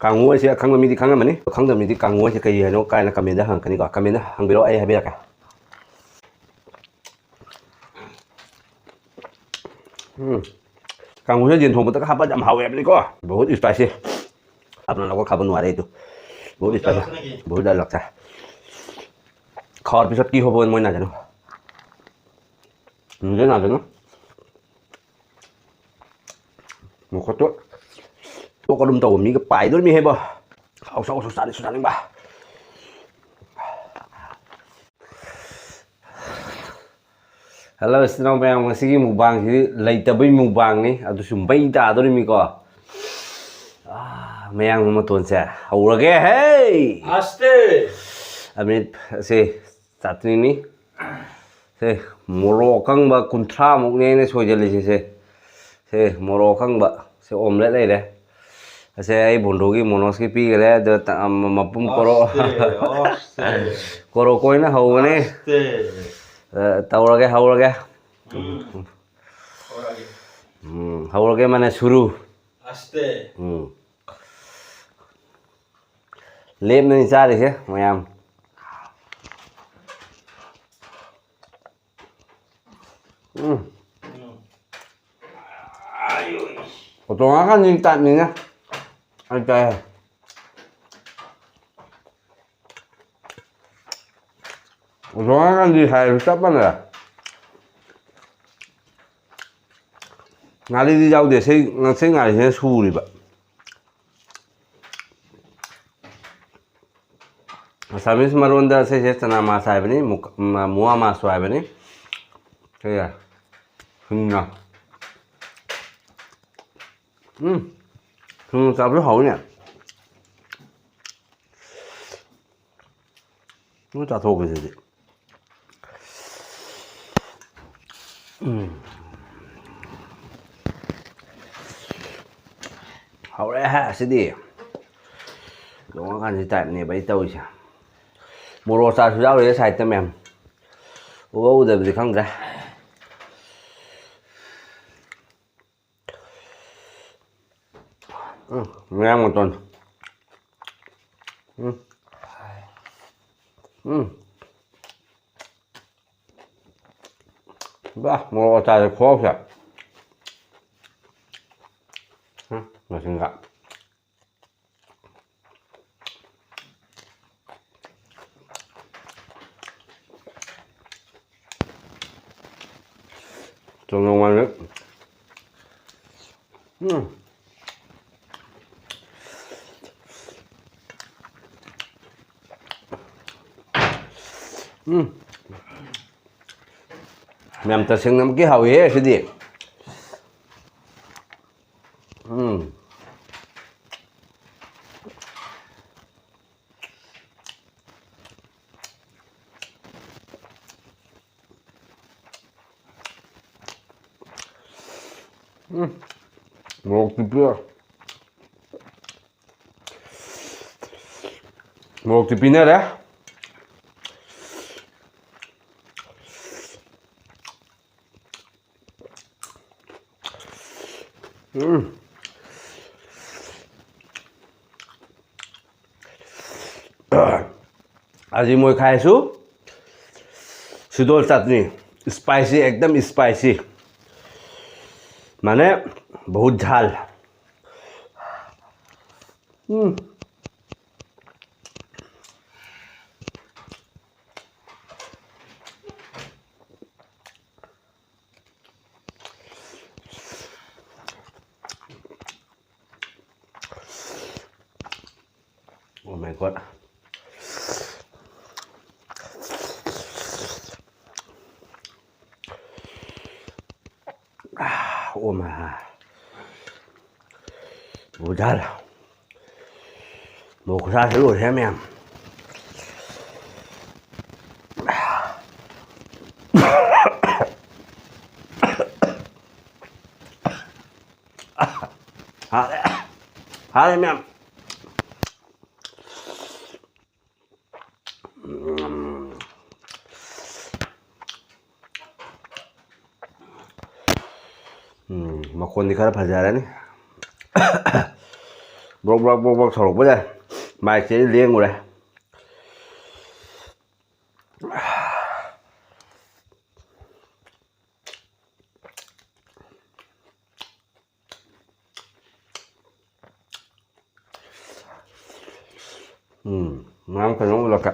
ꯀꯥꯡꯉꯨ ꯑꯁꯤ ꯑꯈꯪꯕ ꯃꯤꯗꯤ ꯈꯪꯉꯝꯃꯅꯤ ꯈꯪꯗꯕ ꯃꯤꯗꯤ ꯀꯥꯡꯉꯨ ꯑꯁꯤ ꯀꯩ ꯍꯥꯏꯅꯣ ꯀꯥꯏꯅ ꯀꯃꯦꯟꯗ ꯍꯪꯉꯛꯀꯅꯤꯀꯣ ꯀꯃꯦꯟꯗ ꯍꯪꯕꯤꯔꯛꯑꯣ ꯑꯩ ꯍꯥꯏꯕꯤꯔꯛꯀꯦ ꯀꯥꯡꯉꯨꯁꯦ ꯌꯦꯟ ꯊꯣꯡꯕꯗꯒ ꯍꯥꯞꯄ ꯌꯥꯝ ꯍꯥꯎꯋꯦ ꯍꯥꯏꯕꯅꯤꯀꯣ बहुत स्पाइसी अपना लोगों को खाबा नुआरे तो बहुत स्पाइसी बहुत डर लगता है खाओ पिसत की हो बोल मोई ना जानो मुझे ना जानो मुझको तो कलम तो मी cái पाई đó mi hay bo खाओ sao sao सानी ba Hello sino ba ang sige mukbang si laytabay mukbang ni adu sumbay ta do mi ko mayang maton sa hawrage hey Aste amit se chutney ni se morokang ba kunthra muk ne ne sojali se morokang ba se omelette lai de se ai bondogi monos ki pi gale de mapum koro koro koi na haw ne tawrage hawrage hawrage mane shuru Aste lep na ni cha de mayam Otonga kan yung tat niya. Ay kaya. Otonga kan di hai sắp bao giờ. Ngài đi đâu để xây ngài sẽ su đi vậy. Samis marunda se chana ma sai bani muwa ma swai bani. Kaya. Hunna. Sao rất hậu nè. Nó chả thô cái gì. Hậu đấy ha, sẽ đi. Đúng là gì tại này bấy tôi chả. Một lô sao rau để xài tâm em. Ô giờ gì không ra. Ngang một tuần. Ba, một chai khó kìa. Mà xin gạo. Cho nó ngon nữa. Mềm ta xưng nắm cái hậu ấy sẽ đi. Một tí bia. Một tí pina đấy. आज मैं खाएछु सुदोल चटनी spicy एकदम spicy माने बहुत झाल Oh my god. Oh my. Bố ra là bố ra thế rồi em em. Hả em em. ꯃꯈꯣꯟꯗꯤ ꯈꯔ ꯐꯖꯔꯅꯤ bọc thổi bây giờ mai chế liêng rồi đây ngon phải không là cả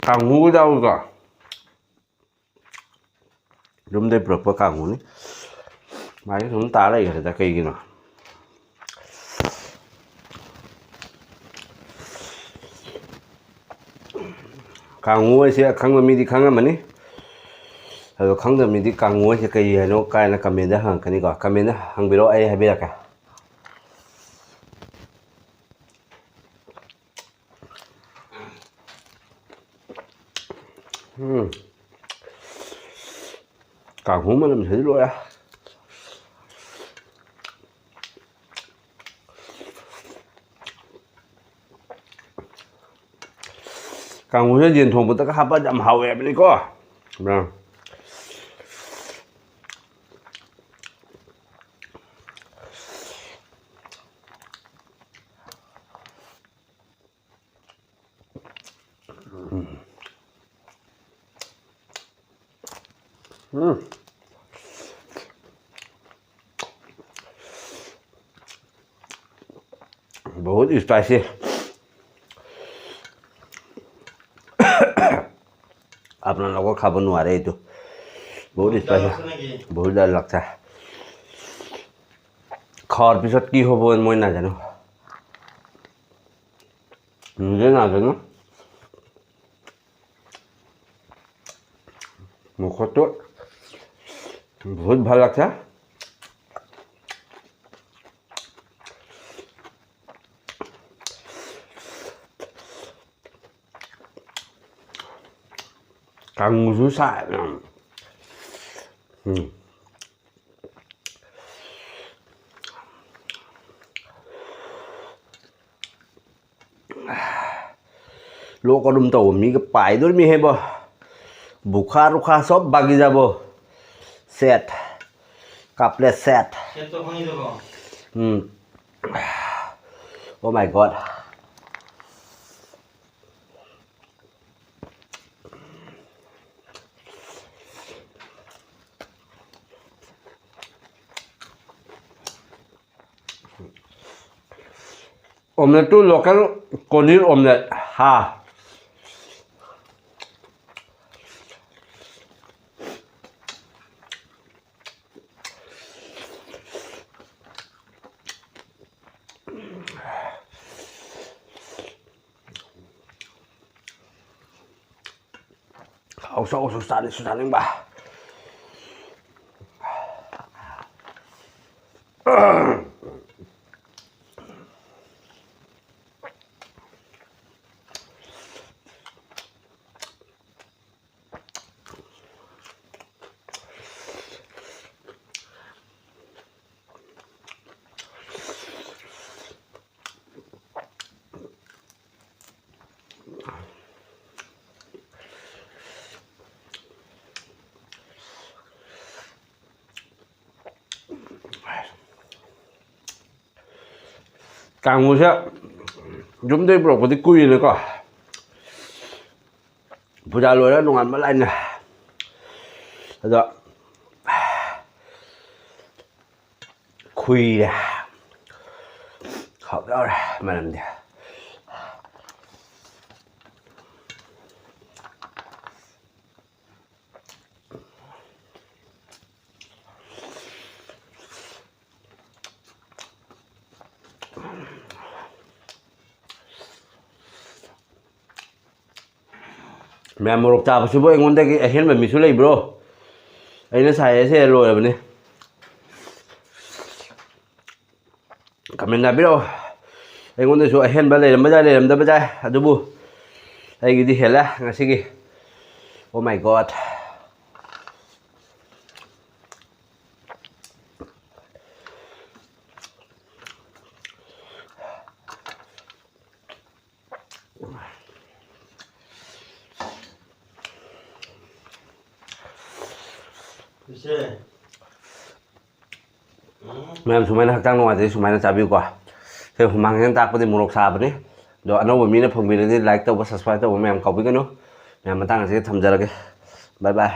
càng ngu đâu cả chúng đây bật vào càng ngu này máy chúng ta đây là cây gì nào càng ngu sẽ khăng là mình đi khăng mà ní rồi khăng là mình đi càng ngu sẽ cây gì nó cái là comment đó hàng cái này gọi comment đó hàng video ai hay biết cả càng ngu mà làm thế rồi à càng ngu sẽ điền thùng một tất cả hấp dẫn đậm hậu em này có nào बहुत spicy अपना लोगों को खाबन आ रहे तो बहुत spicy बहुत डर लगता है खर पिছত की हो मैं ना जानो मुझे ना जानो मुख तो बहुत ভাল लगता है càng rú xài lo có đum tàu mi cái bài đó mi hay bo bukhar rukha sob bagi jabo set kaplet set oh my god omelette to local konir omelette ha Usah susah nih mbak. Càng ngu sẽ chúng tôi bọc vào cái cùi nữa cơ bây giờ rồi đó nó ăn mất lạnh này rồi cùi này học đó này mà làm gì मैं मोरक चाबसुबो एंगोंदगी अहेन मिसु लेब्रो अइना सायसे लोरबने comment नाबिरो एंगोंदसु अहेन बा लेरमबा लेरमदबा जाय अदुबु अइगिदि हेला ngasiगी oh my god ꯃꯌꯥꯝ ꯁꯨꯃꯥꯏꯅ ꯍꯛꯆꯥꯡ ꯅꯨꯡꯉꯥꯏꯇ꯭ꯔꯗꯤ ꯁꯨꯃꯥꯏꯅ ꯆꯥꯕꯤꯌꯨꯀꯣ ꯁꯦ ꯍꯨꯃꯥꯡ hand ꯇꯥꯛꯄꯗꯤ ꯃꯣꯔꯣꯛ ꯁꯥꯕꯅꯤ ꯑꯗꯣ ꯑꯅꯧꯕ ꯃꯤꯅ ꯐꯪꯕꯤꯔꯗꯤ ꯂꯥꯏꯛ ꯇꯧꯕ ꯁꯕꯁꯀ꯭ꯔꯥꯏꯕ ꯇꯧꯕ ꯃꯌꯥꯝ ꯀꯥꯎꯕꯤꯒꯅꯨ ꯃꯌꯥꯝ ꯃꯇꯥꯡ ꯑꯁꯤꯗ ꯊꯝꯖꯔꯒꯦ ꯕꯥꯏ ꯕꯥꯏ